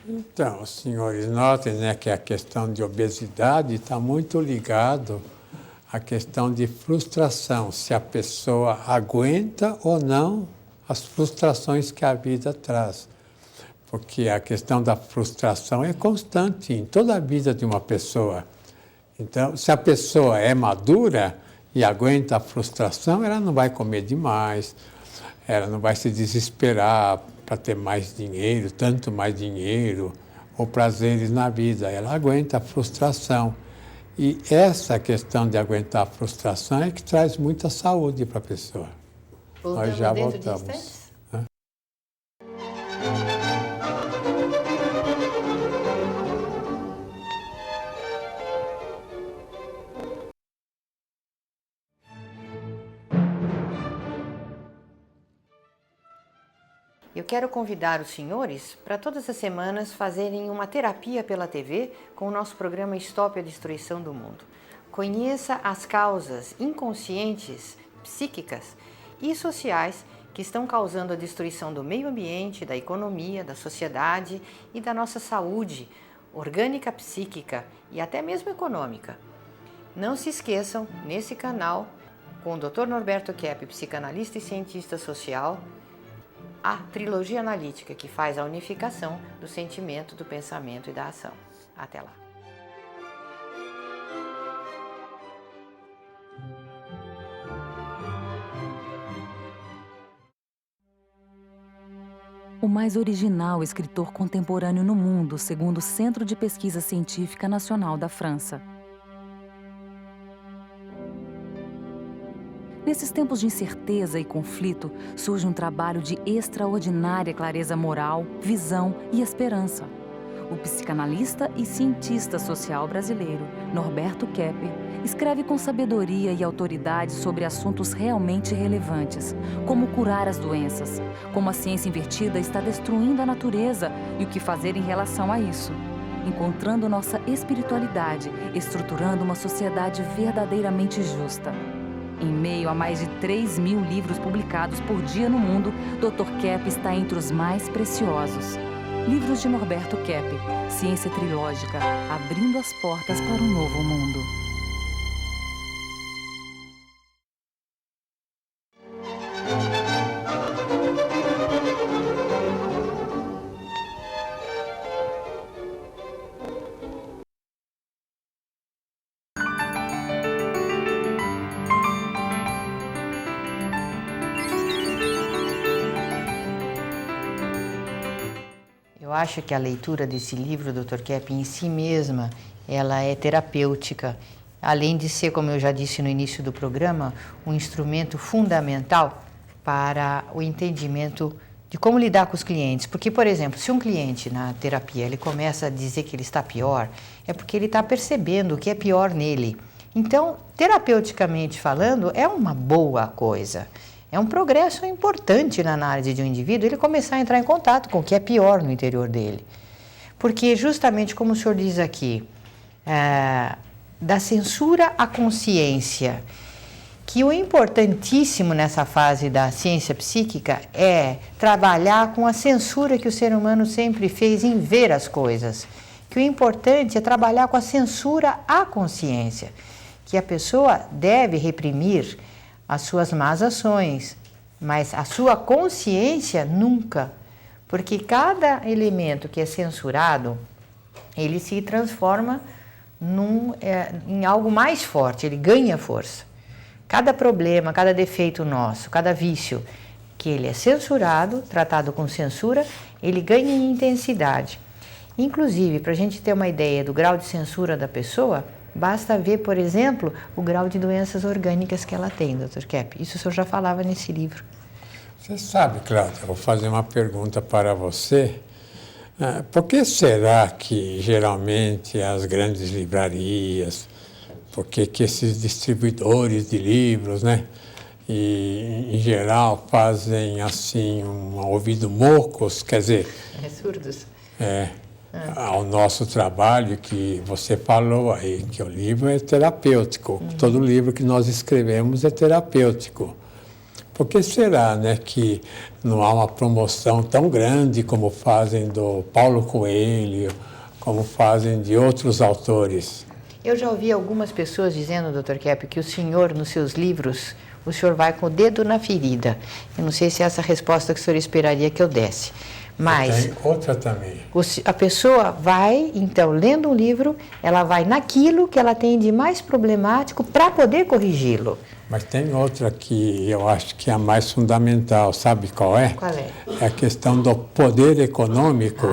Speaker 3: Então, os senhores notem, né, que a questão de obesidade está muito ligado à questão de frustração, se a pessoa aguenta ou não as frustrações que a vida traz. Porque a questão da frustração é constante em toda a vida de uma pessoa. Então, se a pessoa é madura e aguenta a frustração, ela não vai comer demais, ela não vai se desesperar para ter mais dinheiro, tanto mais dinheiro, ou prazeres na vida. Ela aguenta a frustração. E essa questão de aguentar a frustração é que traz muita saúde para a pessoa. Nós já voltamos.
Speaker 2: Eu quero convidar os senhores para todas as semanas fazerem uma terapia pela TV com o nosso programa Stop a Destruição do Mundo. Conheça as causas inconscientes, psíquicas e sociais que estão causando a destruição do meio ambiente, da economia, da sociedade e da nossa saúde orgânica, psíquica e até mesmo econômica. Não se esqueçam, nesse canal, com o Dr. Norberto Kepp, psicanalista e cientista social, a trilogia analítica que faz a unificação do sentimento, do pensamento e da ação. Até lá.
Speaker 11: O mais original escritor contemporâneo no mundo, segundo o Centro de Pesquisa Científica Nacional da França. Nesses tempos de incerteza e conflito, surge um trabalho de extraordinária clareza moral, visão e esperança. O psicanalista e cientista social brasileiro, Norberto Kepp, escreve com sabedoria e autoridade sobre assuntos realmente relevantes, como curar as doenças, como a ciência invertida está destruindo a natureza e o que fazer em relação a isso, encontrando nossa espiritualidade, estruturando uma sociedade verdadeiramente justa. Em meio a mais de 3.000 livros publicados por dia no mundo, Dr. Kepp está entre os mais preciosos. Livros de Norberto Kepp, Ciência Trilógica, abrindo as portas para um novo mundo.
Speaker 2: Eu acho que a leitura desse livro, Dr. Kepp, em si mesma, ela é terapêutica, além de ser, como eu já disse no início do programa, um instrumento fundamental para o entendimento de como lidar com os clientes. Porque, por exemplo, se um cliente na terapia ele começa a dizer que ele está pior, é porque ele está percebendo o que é pior nele. Então, terapeuticamente falando, é uma boa coisa. É um progresso importante na análise de um indivíduo ele começar a entrar em contato com o que é pior no interior dele. Porque justamente como o senhor diz aqui, da censura à consciência que o importantíssimo nessa fase da ciência psíquica é trabalhar com a censura que o ser humano sempre fez em ver as coisas. Que o importante é trabalhar com a censura à consciência, que a pessoa deve reprimir as suas más ações, mas a sua consciência nunca, porque cada elemento que é censurado, ele se transforma em algo mais forte, ele ganha força. Cada problema, cada defeito nosso, cada vício que ele é censurado, tratado com censura, ele ganha em intensidade. Inclusive, para a gente ter uma ideia do grau de censura da pessoa, basta ver, por exemplo, o grau de doenças orgânicas que ela tem, Dr. Kepp. Isso o senhor já falava nesse livro.
Speaker 3: Você sabe, Cláudia, eu vou fazer uma pergunta para você. Por que será que, geralmente, as grandes livrarias, por que esses distribuidores de livros, né, e, em geral, fazem, assim, um ouvido mocos, quer dizer...
Speaker 2: surdos.
Speaker 3: Ao nosso trabalho, que você falou aí, que o livro é terapêutico. Todo livro que nós escrevemos é terapêutico. Por que será, né, que não há uma promoção tão grande como fazem do Paulo Coelho, como fazem de outros autores?
Speaker 2: Eu já ouvi algumas pessoas dizendo, Dr. Kepp, que o senhor, nos seus livros, o senhor vai com o dedo na ferida. Eu não sei se é essa a resposta que o senhor esperaria que eu desse. Mas
Speaker 3: tem outra também.
Speaker 2: A pessoa vai, então, lendo um livro, ela vai naquilo que ela tem de mais problemático para poder corrigi-lo.
Speaker 3: Mas tem outra que eu acho que é a mais fundamental, sabe qual é?
Speaker 2: Qual é?
Speaker 3: É a questão do poder econômico,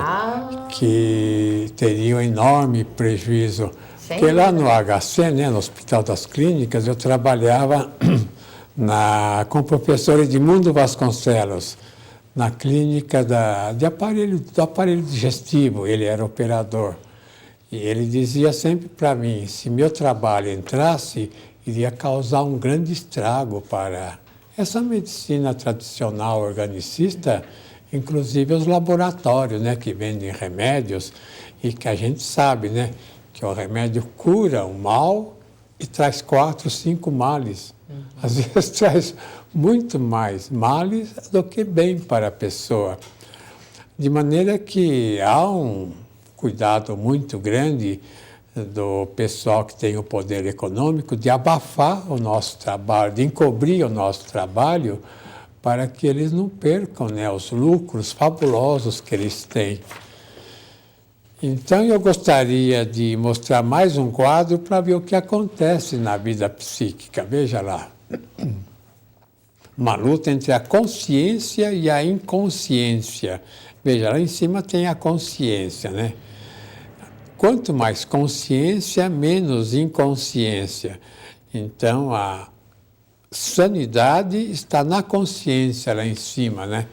Speaker 3: que teria um enorme prejuízo. Porque lá no HC, né, no Hospital das Clínicas, eu trabalhava com o professor Edmundo Vasconcelos, na clínica do aparelho digestivo. Ele era operador. E ele dizia sempre para mim, se meu trabalho entrasse, iria causar um grande estrago para essa medicina tradicional organicista, inclusive os laboratórios, né, que vendem remédios, e que a gente sabe, né, que o remédio cura o mal e traz 4, 5 males. Às vezes traz muito mais males do que bem para a pessoa. De maneira que há um cuidado muito grande do pessoal que tem o poder econômico de abafar o nosso trabalho, de encobrir o nosso trabalho, para que eles não percam, né, os lucros fabulosos que eles têm. Então, eu gostaria de mostrar mais um quadro para ver o que acontece na vida psíquica. Veja lá. Uma luta entre a consciência e a inconsciência. Veja, lá em cima tem a consciência, né? Quanto mais consciência, menos inconsciência. Então, a sanidade está na consciência lá em cima, né?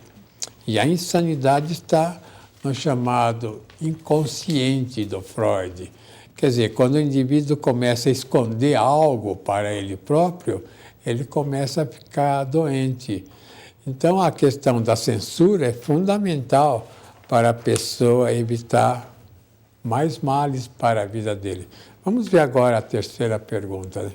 Speaker 3: E a insanidade está no chamado inconsciente do Freud. Quer dizer, quando o indivíduo começa a esconder algo para ele próprio, ele começa a ficar doente. Então, a questão da censura é fundamental para a pessoa evitar mais males para a vida dele. Vamos ver agora a terceira pergunta, né?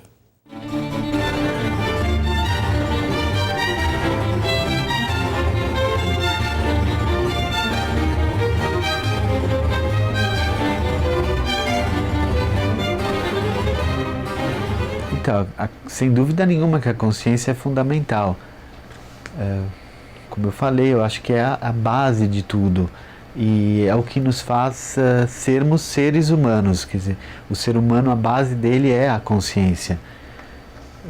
Speaker 6: Então, sem dúvida nenhuma que a consciência é fundamental. Como eu falei, eu acho que é a base de tudo. E é o que nos faz sermos seres humanos. Quer dizer, o ser humano, a base dele é a consciência.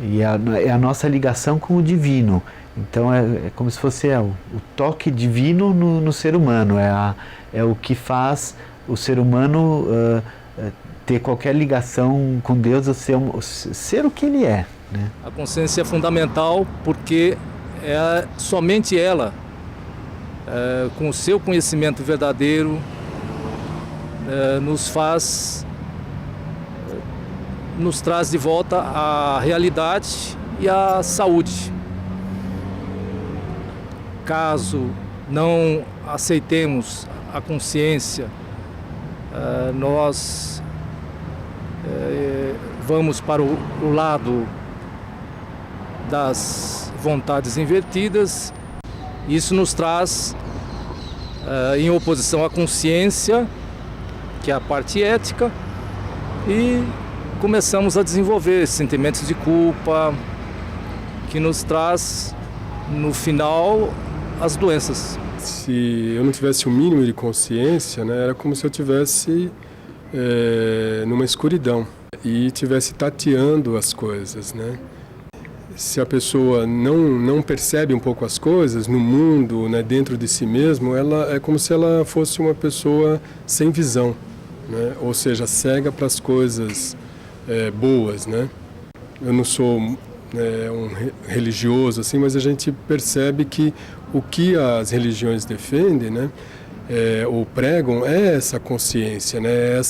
Speaker 6: E é a nossa ligação com o divino. Então, é como se fosse o toque divino no ser humano. É o que faz o ser humano ter qualquer ligação com Deus, ser o que ele é, né?
Speaker 7: A consciência é fundamental porque somente ela, com o seu conhecimento verdadeiro, nos traz de volta a realidade e a saúde. Caso não aceitemos a consciência, nós vamos para o lado das vontades invertidas. Isso nos traz em oposição à consciência, que é a parte ética, e começamos a desenvolver sentimentos de culpa, que nos traz, no final, as doenças.
Speaker 8: Se eu não tivesse o mínimo de consciência, né, era como se eu tivesse numa escuridão e estivesse tateando as coisas, né? Se a pessoa não percebe um pouco as coisas no mundo, né, dentro de si mesmo, ela é como se ela fosse uma pessoa sem visão, né? Ou seja, cega para as coisas boas, né? Eu não sou um religioso assim, mas a gente percebe que o que as religiões defendem, né, ou pregam, é essa consciência, né?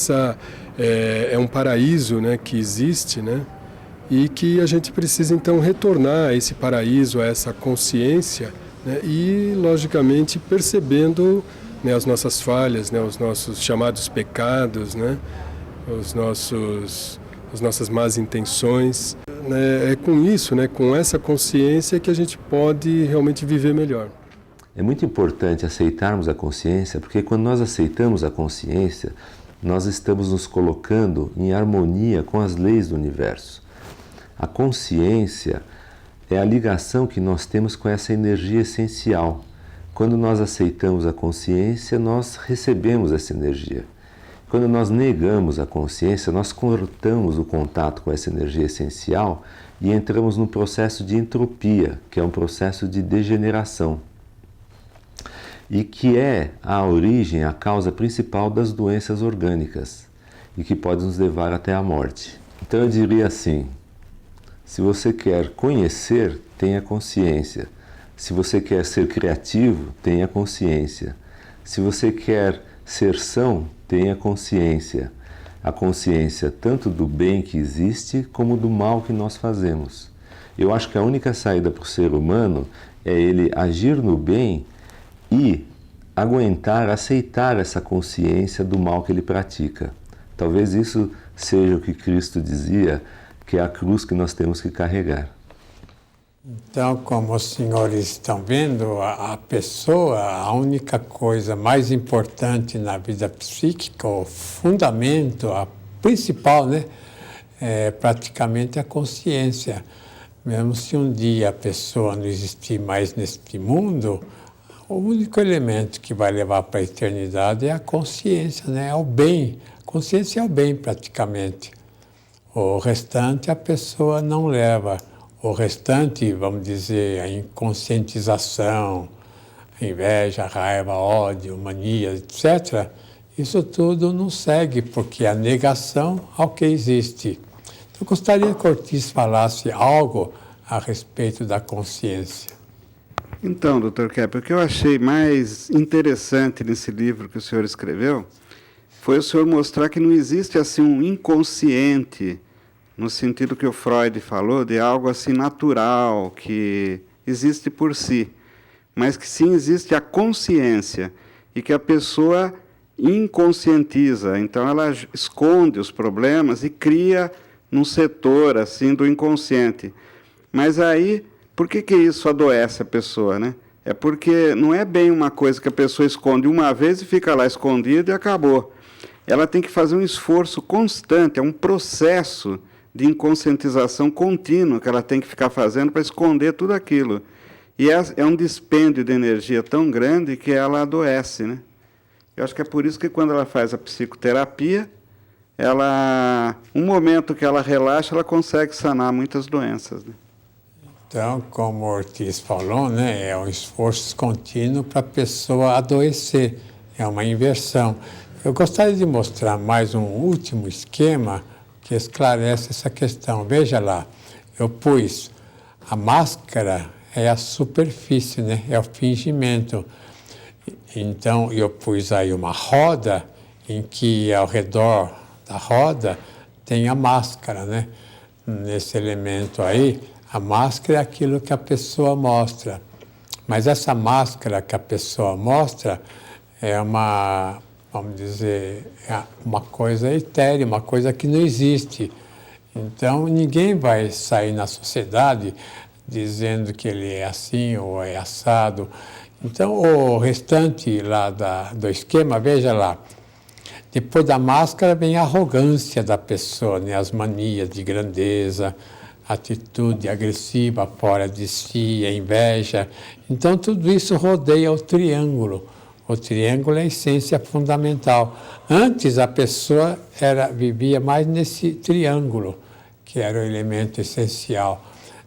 Speaker 8: É um paraíso, né, que existe, né? E que a gente precisa então retornar a esse paraíso, a essa consciência, né, e logicamente percebendo, né, as nossas falhas, né, os nossos chamados pecados, né, as nossas más intenções. É com isso, né, com essa consciência que a gente pode realmente viver melhor.
Speaker 9: É muito importante aceitarmos a consciência, porque quando nós aceitamos a consciência, nós estamos nos colocando em harmonia com as leis do universo. A consciência é a ligação que nós temos com essa energia essencial. Quando nós aceitamos a consciência, nós recebemos essa energia. Quando nós negamos a consciência, nós cortamos o contato com essa energia essencial e entramos num processo de entropia, que é um processo de degeneração, e que é a origem, a causa principal das doenças orgânicas e que pode nos levar até a morte. Então eu diria assim: se você quer conhecer, tenha consciência. Se você quer ser criativo, tenha consciência. Se você quer ser são, tenha consciência. A consciência tanto do bem que existe, como do mal que nós fazemos. Eu acho que a única saída para o ser humano é ele agir no bem e aguentar, aceitar essa consciência do mal que ele pratica. Talvez isso seja o que Cristo dizia, que é a cruz que nós temos que carregar.
Speaker 3: Então, como os senhores estão vendo, a pessoa, a única coisa mais importante na vida psíquica, o fundamento, a principal, né, é praticamente a consciência. Mesmo se um dia a pessoa não existir mais neste mundo, o único elemento que vai levar para a eternidade é a consciência, né? É o bem. A consciência é o bem, praticamente. O restante a pessoa não leva. O restante, vamos dizer, a inconscientização, a inveja, a raiva, ódio, mania, etc., isso tudo não segue, porque é a negação ao que existe. Então, eu gostaria que o Ortiz falasse algo a respeito da consciência.
Speaker 12: Então, Dr. Kepp, o que eu achei mais interessante nesse livro que o senhor escreveu foi o senhor mostrar que não existe assim um inconsciente, no sentido que o Freud falou, de algo assim natural, que existe por si, mas que sim existe a consciência, e que a pessoa inconscientiza, então ela esconde os problemas e cria num setor assim do inconsciente. Mas aí, por que isso adoece a pessoa, né? É porque não é bem uma coisa que a pessoa esconde uma vez e fica lá escondida e acabou. Ela tem que fazer um esforço constante, é um processo de inconscientização contínua que ela tem que ficar fazendo para esconder tudo aquilo. E é um dispêndio de energia tão grande que ela adoece, né? Eu acho que é por isso que quando ela faz a psicoterapia, um momento que ela relaxa, ela consegue sanar muitas doenças, né?
Speaker 3: Então, como o Ortiz falou, né, é um esforço contínuo para a pessoa adoecer, é uma inversão. Eu gostaria de mostrar mais um último esquema que esclarece essa questão. Veja lá, eu pus a máscara, é a superfície, né? É o fingimento. Então, eu pus aí uma roda em que ao redor da roda tem a máscara, né? Nesse elemento aí, a máscara é aquilo que a pessoa mostra. Mas essa máscara que a pessoa mostra é uma, vamos dizer, é uma coisa etérea, uma coisa que não existe. Então, ninguém vai sair na sociedade dizendo que ele é assim ou é assado. Então, o restante lá do esquema, veja lá, depois da máscara vem a arrogância da pessoa, né? As manias de grandeza, atitude agressiva fora de si, a inveja. Então, tudo isso rodeia o triângulo. O triângulo é a essência fundamental. Antes, a pessoa vivia mais nesse triângulo, que era o elemento essencial.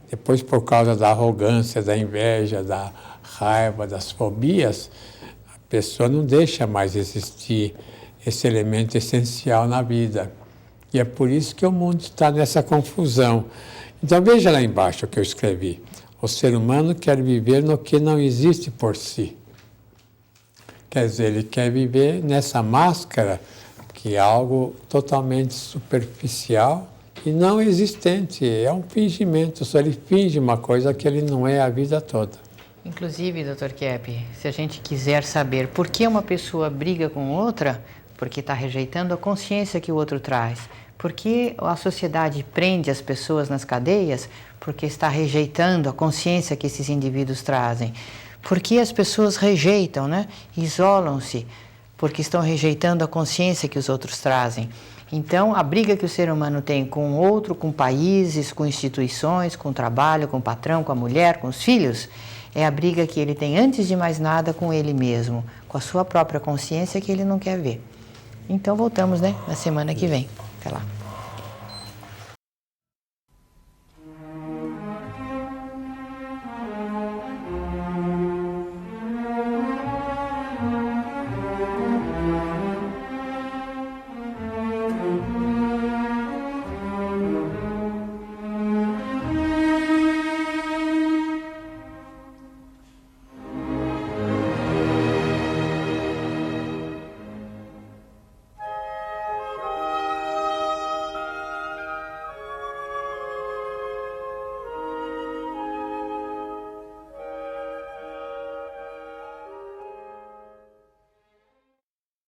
Speaker 3: Depois, por causa da arrogância, da inveja, da raiva, das fobias, a pessoa não deixa mais existir esse elemento essencial na vida. E é por isso que o mundo está nessa confusão. Então, veja lá embaixo o que eu escrevi. O ser humano quer viver no que não existe por si. Quer dizer, ele quer viver nessa máscara, que é algo totalmente superficial e não existente. É um fingimento, só ele finge uma coisa que ele não é a vida toda.
Speaker 2: Inclusive, Dr. Kepp, se a gente quiser saber por que uma pessoa briga com outra, porque está rejeitando a consciência que o outro traz. Por que a sociedade prende as pessoas nas cadeias? Porque está rejeitando a consciência que esses indivíduos trazem. Por que as pessoas rejeitam, né? Isolam-se, porque estão rejeitando a consciência que os outros trazem. Então, a briga que o ser humano tem com o outro, com países, com instituições, com o trabalho, com o patrão, com a mulher, com os filhos, é a briga que ele tem, antes de mais nada, com ele mesmo, com a sua própria consciência que ele não quer ver. Então, voltamos, né, na semana que vem. Até lá.